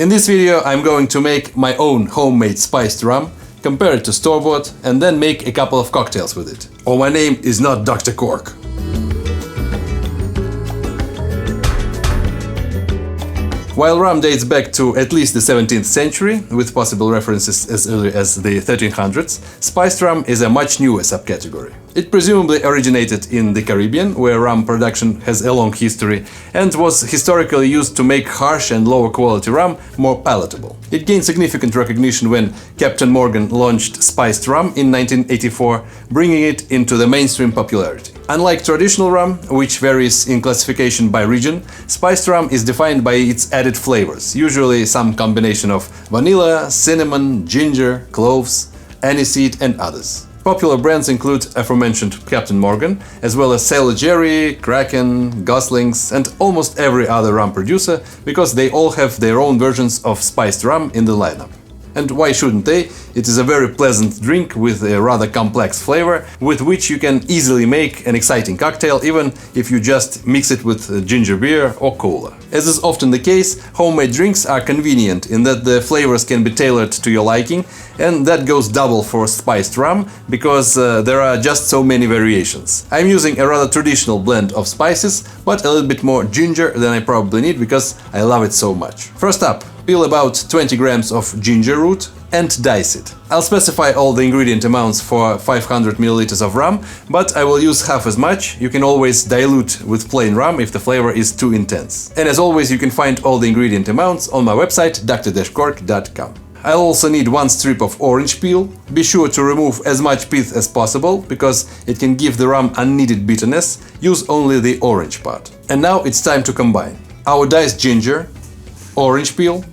In this video I'm going to make my own homemade spiced rum, compare it to store-bought, and then make a couple of cocktails with it. Oh, my name is not Dr. Cork. While rum dates back to at least the 17th century, with possible references as early as the 1300s, spiced rum is a much newer subcategory. It presumably originated in the Caribbean, where rum production has a long history, and was historically used to make harsh and lower quality rum more palatable. It gained significant recognition when Captain Morgan launched spiced rum in 1984, bringing it into the mainstream popularity. Unlike traditional rum, which varies in classification by region, spiced rum is defined by its added flavors, usually some combination of vanilla, cinnamon, ginger, cloves, aniseed and others. Popular brands include aforementioned Captain Morgan, as well as Sailor Jerry, Kraken, Goslings and almost every other rum producer, because they all have their own versions of spiced rum in the lineup. And why shouldn't they? It is a very pleasant drink with a rather complex flavor, with which you can easily make an exciting cocktail, even if you just mix it with ginger beer or cola. As is often the case, homemade drinks are convenient in that the flavors can be tailored to your liking, and that goes double for spiced rum, because there are just so many variations. I'm using a rather traditional blend of spices, but a little bit more ginger than I probably need, because I love it so much. First up, peel about 20 grams of ginger root and dice it. I'll specify all the ingredient amounts for 500 milliliters of rum, but I will use half as much. You can always dilute with plain rum if the flavor is too intense. And as always, you can find all the ingredient amounts on my website thedrcork.com. I'll also need one strip of orange peel. Be sure to remove as much pith as possible, because it can give the rum unneeded bitterness. Use only the orange part. And now it's time to combine our diced ginger, orange peel,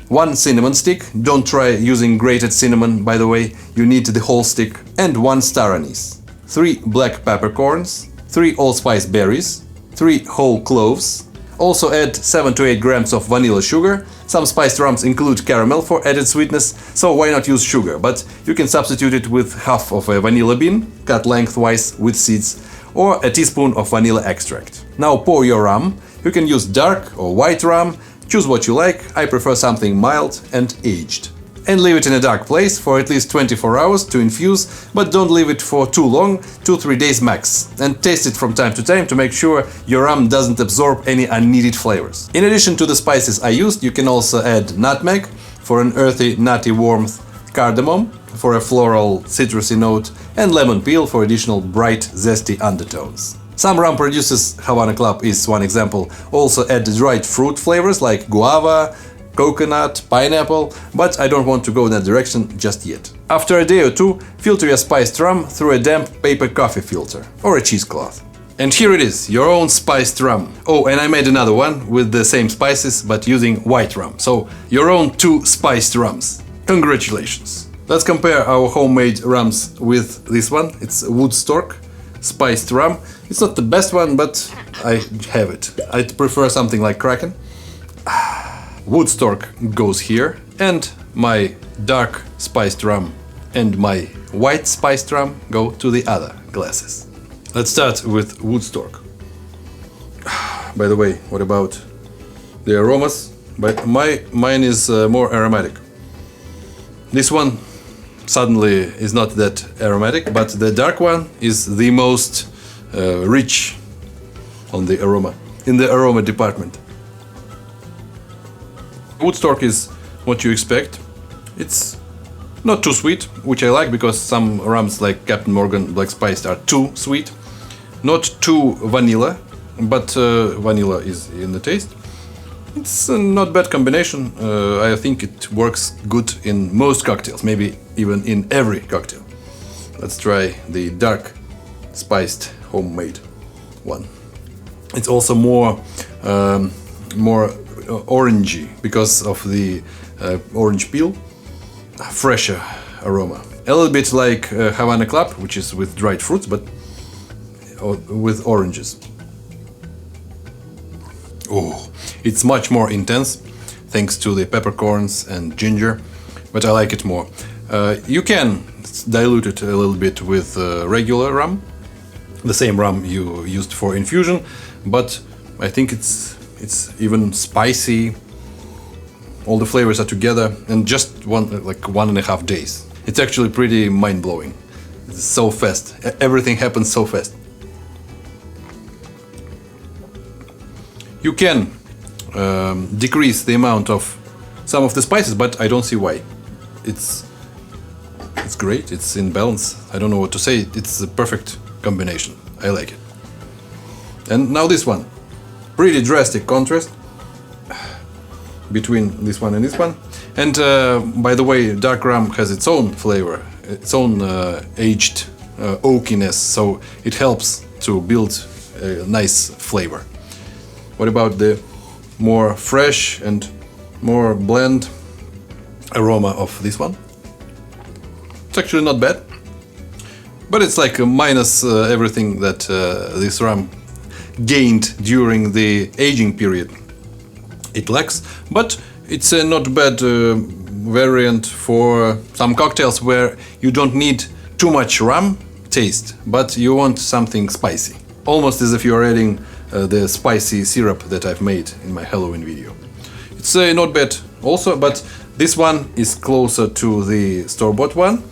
1 cinnamon stick, don't try using grated cinnamon by the way, you need the whole stick, and 1 star anise, 3 black peppercorns, 3 allspice berries, 3 whole cloves. Also add 7 to 8 grams of vanilla sugar. Some spiced rums include caramel for added sweetness, so why not use sugar, but you can substitute it with half of a vanilla bean, cut lengthwise with seeds, or a teaspoon of vanilla extract. Now pour your rum. You can use dark or white rum. Choose what you like. I prefer something mild and aged. And leave it in a dark place for at least 24 hours to infuse, but don't leave it for too long, 2-3 days max. And taste it from time to time to make sure your rum doesn't absorb any unneeded flavors. In addition to the spices I used, you can also add nutmeg for an earthy, nutty warmth, cardamom for a floral, citrusy note, and lemon peel for additional bright, zesty undertones. Some rum producers, Havana Club is one example, also add dried fruit flavors like guava, coconut, pineapple, but I don't want to go in that direction just yet. After a day or two, filter your spiced rum through a damp paper coffee filter or a cheesecloth. And here it is, your own spiced rum. Oh, and I made another one with the same spices but using white rum. So, your own 2 spiced rums. Congratulations! Let's compare our homemade rums with this one. It's Woodstock spiced rum. It's not the best one, but I have it. I'd prefer something like Kraken. Woodstock goes here, and my dark spiced rum and my white spiced rum go to the other glasses. Let's start with Woodstock. By the way, what about the aromas? But mine is more aromatic. This one suddenly is not that aromatic, but the dark one is the most rich on the aroma, in the aroma department. Woodstock is what you expect. It's not too sweet, which I like, because some rums like Captain Morgan Black Spiced are too sweet. Not too vanilla, but vanilla is in the taste. It's a not bad combination. I think it works good in most cocktails, maybe even in every cocktail. Let's try the dark spiced homemade one. It's also more orangey because of the orange peel. Fresher aroma. A little bit like Havana Club, which is with dried fruits, but with oranges. Oh, it's much more intense thanks to the peppercorns and ginger, but I like it more. You can dilute it a little bit with regular rum, the same rum you used for infusion, but I think it's even spicy, all the flavors are together in just 1.5 days. It's actually pretty mind-blowing. It's so fast. Everything happens so fast. You can decrease the amount of some of the spices, but I don't see why. It's great. It's in balance. I don't know what to say. It's a perfect combination. I like it. And now this one. Pretty drastic contrast between this one and this one. And by the way, dark rum has its own flavor, its own aged oakiness, so it helps to build a nice flavor. What about the more fresh and more blend aroma of this one? It's actually not bad, but it's like minus everything that this rum gained during the aging period. It lacks, but it's a not bad variant for some cocktails where you don't need too much rum taste, but you want something spicy. Almost as if you're adding the spicy syrup that I've made in my Halloween video. It's not bad also, but this one is closer to the store-bought one,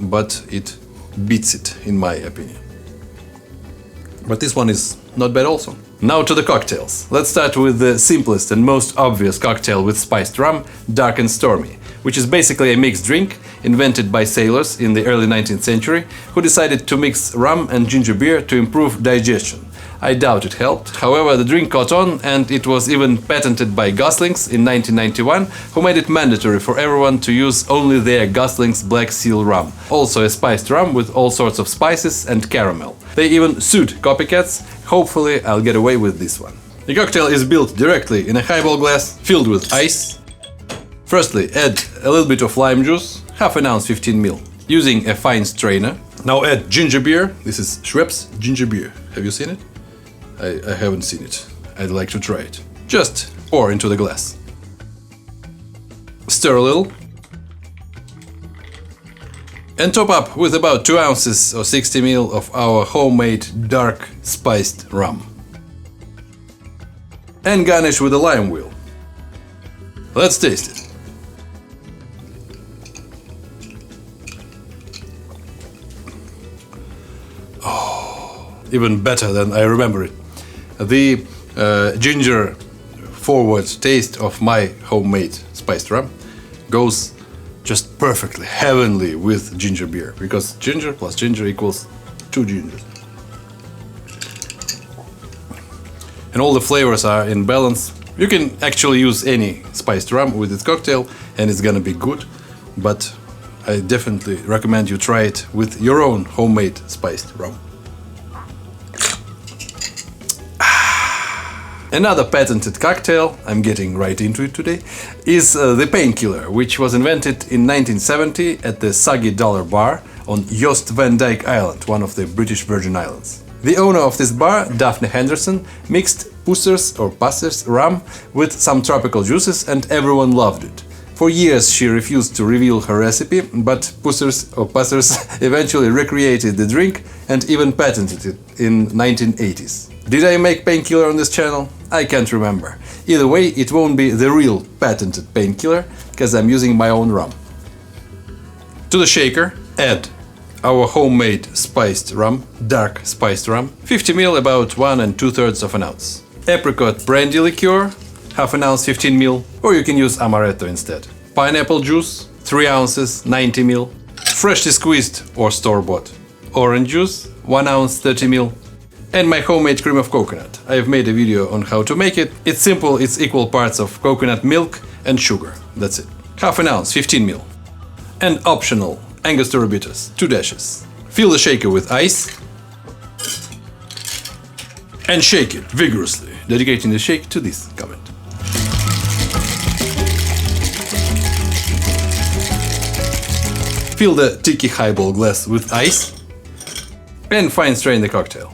but it beats it in my opinion. But this one is not bad also. Now to the cocktails. Let's start with the simplest and most obvious cocktail with spiced rum, Dark and Stormy, which is basically a mixed drink invented by sailors in the early 19th century who decided to mix rum and ginger beer to improve digestion. I doubt it helped. However, the drink caught on, and it was even patented by Goslings in 1991, who made it mandatory for everyone to use only their Goslings Black Seal rum, also a spiced rum with all sorts of spices and caramel. They even sued copycats. Hopefully I'll get away with this one. The cocktail is built directly in a highball glass filled with ice. Firstly, add a little bit of lime juice, half an ounce 15 ml, using a fine strainer. Now add ginger beer. This is Schweppes ginger beer. Have you seen it? I haven't seen it. I'd like to try it. Just pour into the glass. Stir a little. And top up with about 2 ounces or 60 ml of our homemade dark spiced rum. And garnish with a lime wheel. Let's taste it. Oh, even better than I remember it. The ginger forward taste of my homemade spiced rum goes just perfectly, heavenly with ginger beer, because ginger plus ginger equals 2 gingers. And all the flavors are in balance. You can actually use any spiced rum with this cocktail and it's gonna be good, but I definitely recommend you try it with your own homemade spiced rum. Another patented cocktail, I'm getting right into it today, is the Painkiller, which was invented in 1970 at the Soggy Dollar Bar on Jost Van Dyke Island, one of the British Virgin Islands. The owner of this bar, Daphne Henderson, mixed Pusser's rum with some tropical juices and everyone loved it. For years she refused to reveal her recipe, but Pusser's eventually recreated the drink and even patented it in 1980s. Did I make Painkiller on this channel? I can't remember. Either way, it won't be the real patented Painkiller, because I'm using my own rum. To the shaker, add our homemade spiced rum, dark spiced rum, 50 ml, about 1 2/3 of an ounce. Apricot brandy liqueur, half an ounce 15 ml, or you can use amaretto instead. Pineapple juice, 3 ounces 90 ml. Freshly squeezed or store-bought orange juice, 1 ounce 30 ml. And my homemade cream of coconut. I have made a video on how to make it. It's simple, it's equal parts of coconut milk and sugar. That's it. Half an ounce, 15 ml. And optional, Angostura bitters, 2 dashes. Fill the shaker with ice. And shake it vigorously, dedicating the shake to this comment. Fill the tiki highball glass with ice. And fine strain the cocktail.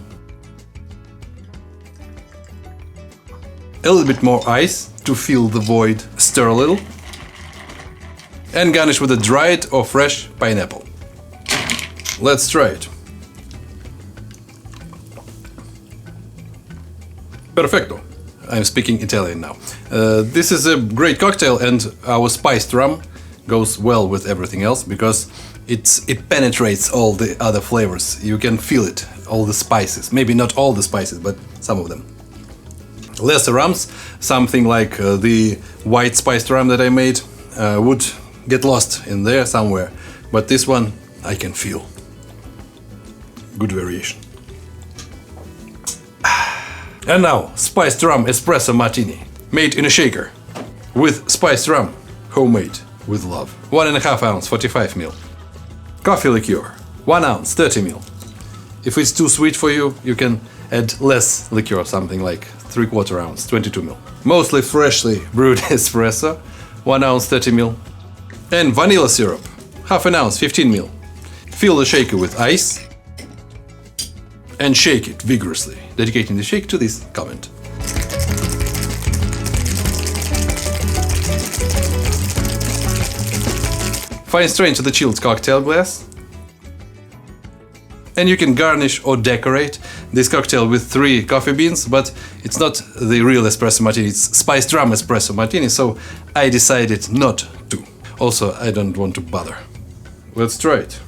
A little bit more ice to fill the void, stir a little, and garnish with a dried or fresh pineapple. Let's try it. Perfecto. I'm speaking Italian now. This is a great cocktail, and our spiced rum goes well with everything else because it penetrates all the other flavors. You can feel it, all the spices. Maybe not all the spices, but some of them. Lesser rums, something like the white spiced rum that I made, would get lost in there somewhere. But this one I can feel. Good variation. And now, Spiced Rum Espresso Martini, made in a shaker, with spiced rum, homemade, with love. 1.5 ounce, 45 ml. Coffee liqueur, 1 ounce, 30 ml. If it's too sweet for you, you can add less liqueur, something like 3/4 ounce, 22 ml. Mostly freshly brewed espresso, 1 ounce, 30 ml. And vanilla syrup, 1/2 ounce, 15 ml. Fill the shaker with ice and shake it vigorously, dedicating the shake to this comment. Fine strain to the chilled cocktail glass. And you can garnish or decorate this cocktail with 3 coffee beans, but it's not the real espresso martini, it's spiced rum espresso martini, so I decided not to. Also, I don't want to bother. Let's try it.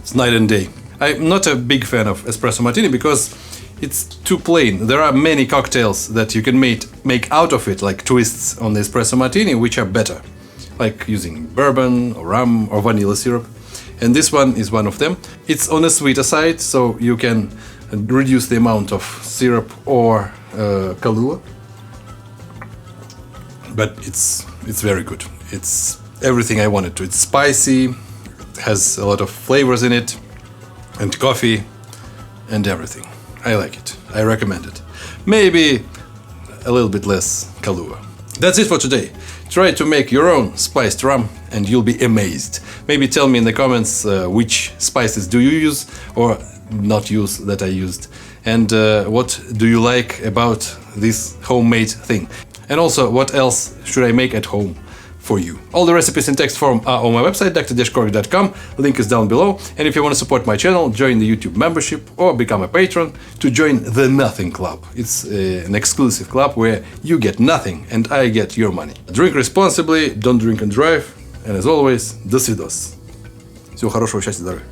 It's night and day. I'm not a big fan of espresso martini because it's too plain. There are many cocktails that you can make out of it, like twists on the espresso martini, which are better, like using bourbon or rum or vanilla syrup. And this one is one of them. It's on the sweeter side, so you can reduce the amount of syrup or Kahlua. But it's very good. It's everything I wanted to. It's spicy, has a lot of flavors in it, and coffee, and everything. I like it. I recommend it. Maybe a little bit less Kahlua. That's it for today. Try to make your own spiced rum and you'll be amazed. Maybe tell me in the comments which spices do you use or not use that I used. And what do you like about this homemade thing? And also, what else should I make at home for you? All the recipes in text form are on my website, thedrcork.com. Link is down below. And if you want to support my channel, join the YouTube membership or become a patron to join the Nothing Club. It's an exclusive club where you get nothing and I get your money. Drink responsibly, don't drink and drive. And as always, до свидос. Всего хорошего, счастья, здоровья.